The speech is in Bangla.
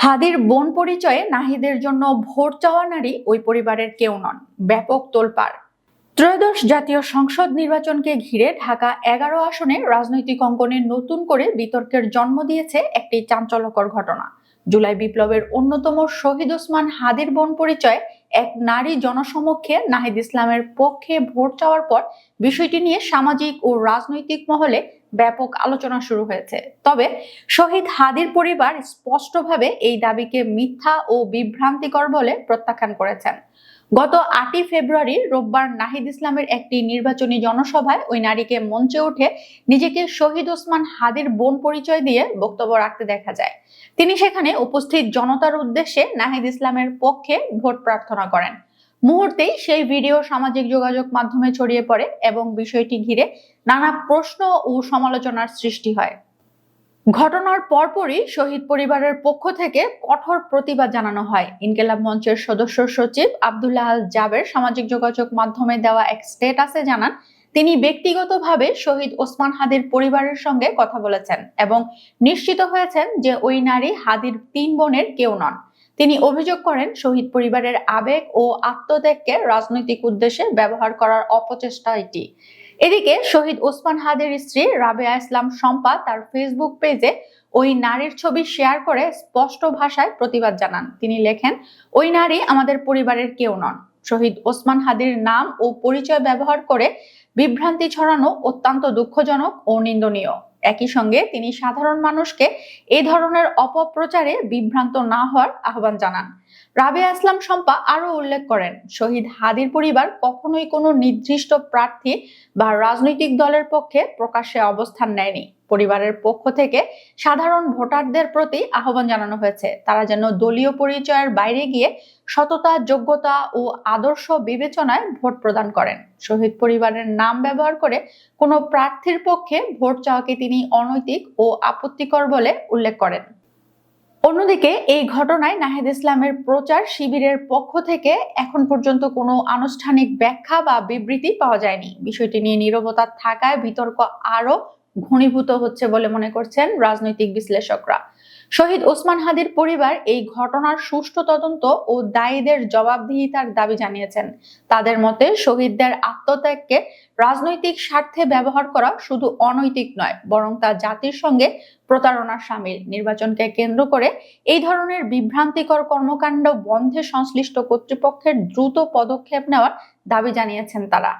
হাদির বোন পরিচয়ে নাহিদের জন্য ভোট চাওয়া নারী ওই পরিবারের কেউ নন। ব্যাপক তোলপাড়। ত্রয়োদশ জাতীয় সংসদ নির্বাচনকে ঘিরে ঢাকা 11 আসনে রাজনৈতিক অঙ্গনে নতুন করে বিতর্কের জন্ম দিয়েছে একটি চাঞ্চল্যকর ঘটনা। জুলাই বিপ্লবের অন্যতম শহীদ ওসমান হাদির বোন পরিচয়ে এক নারী জনসমক্ষে নাহিদ ইসলামের পক্ষে ভোট চাওয়ার পর বিষয়টি নিয়ে সামাজিক ও রাজনৈতিক মহলে ব্যাপক আলোচনা শুরু হয়েছে। তবে শহীদ হাদির পরিবার স্পষ্টভাবে এই দাবিকে মিথ্যা ও বিভ্রান্তিকর বলে প্রত্যাখ্যান করেছেন। গত 8 ফেব্রুয়ারি রোববার নাহিদ ইসলামের একটি নির্বাচনী জনসভায় ওই নারীকে মঞ্চে উঠে নিজেকে শহীদ ওসমান হাদির বোন পরিচয় দিয়ে বক্তব্য রাখতে দেখা যায়। তিনি সেখানে উপস্থিত জনতার উদ্দেশ্যে নাহিদ ইসলামের পক্ষে ভোট প্রার্থনা করেন। মুহূর্তেই সেই ভিডিও সামাজিক যোগাযোগ মাধ্যমে ছড়িয়ে পড়ে এবং বিষয়টি ঘিরে নানা প্রশ্ন ও সমালোচনার সৃষ্টি হয়। ঘটনার পরপরই শহীদ পরিবারের পক্ষ থেকে কঠোর প্রতিবাদ জানানো হয়। ইনকিলাব মঞ্চের সদস্য সচিব আব্দুল্লাহ আল জাবের সামাজিক যোগাযোগ মাধ্যমে দেওয়া এক স্ট্যাটাসে জানান, তিনি ব্যক্তিগতভাবে শহীদ ওসমান হাদির পরিবারের সঙ্গে কথা বলেছেন এবং নিশ্চিত হয়েছেন যে ওই নারী হাদির 3 বোনের কেউ নন। তিনি অভিযোগ করেন, শহীদ পরিবারের আবেগ ও আত্মত্যাগকে রাজনৈতিক উদ্দেশ্যে ব্যবহার করার অপচেষ্টা এটি। এদিকে শহীদ ওসমান হাদির স্ত্রী রাবেয়া ইসলাম শম্পা তার ফেসবুক পেজে ওই নারীর ছবি শেয়ার করে স্পষ্ট ভাষায় প্রতিবাদ জানান। তিনি লেখেন, ওই নারী আমাদের পরিবারের কেউ নন। শহীদ ওসমান হাদির নাম ও পরিচয় ব্যবহার করে বিভ্রান্তি ছড়ানো অত্যন্ত দুঃখজনক ও নিন্দনীয়। একই সঙ্গে তিনি সাধারণ মানুষকে এই ধরনের অপপ্রচারে বিভ্রান্ত না হওয়ার আহ্বান জানান। রাবেয়া ইসলাম শম্পা আরো উল্লেখ করেন, শহীদ হাদির পরিবার কখনোই কোনো নির্দিষ্ট প্রার্থী বা রাজনৈতিক দলের পক্ষে প্রকাশ্যে অবস্থান নেয়নি। পরিবারের পক্ষ থেকে সাধারণ ভোটারদের প্রতি আহ্বান জানানো হয়েছে, তারা যেন দলীয় পরিচয়ের বাইরে গিয়ে সততা, যোগ্যতা ও আদর্শ বিবেচনায় ভোট প্রদান করেন। শহীদ পরিবারের নাম ব্যবহার করে কোনো প্রার্থীর পক্ষে ভোট চাওয়াকে তিনি অনৈতিক ও আপত্তিকর বলে উল্লেখ করেন। অন্যদিকে এই ঘটনায় নাহিদ ইসলামের প্রচার শিবিরের পক্ষ থেকে এখন পর্যন্ত কোনো আনুষ্ঠানিক ব্যাখ্যা বা বিবৃতি পাওয়া যায়নি। বিষয়টি নিয়ে নীরবতা থাকায় বিতর্ক আরো ঘনীভূত হচ্ছে বলে মনে করছেন রাজনৈতিক বিশ্লেষকরা। শহীদ ওসমান হাদির পরিবার এই ঘটনার সুষ্ঠু তদন্ত ও দায়ীদের জবাবদিহিতার দাবি জানিয়েছেন। তাদের মতে শহীদদের আত্মত্যাগকে রাজনৈতিক স্বার্থে ব্যবহার করা শুধু অনৈতিক নয়, বরং তা জাতির সঙ্গে প্রতারণার শামিল। নির্বাচনকে কেন্দ্র করে এই ধরনের বিভ্রান্তিকর কর্মকাণ্ড বন্ধে সংশ্লিষ্ট কর্তৃপক্ষের দ্রুত পদক্ষেপ নেওয়ার দাবি জানিয়েছেন তারা।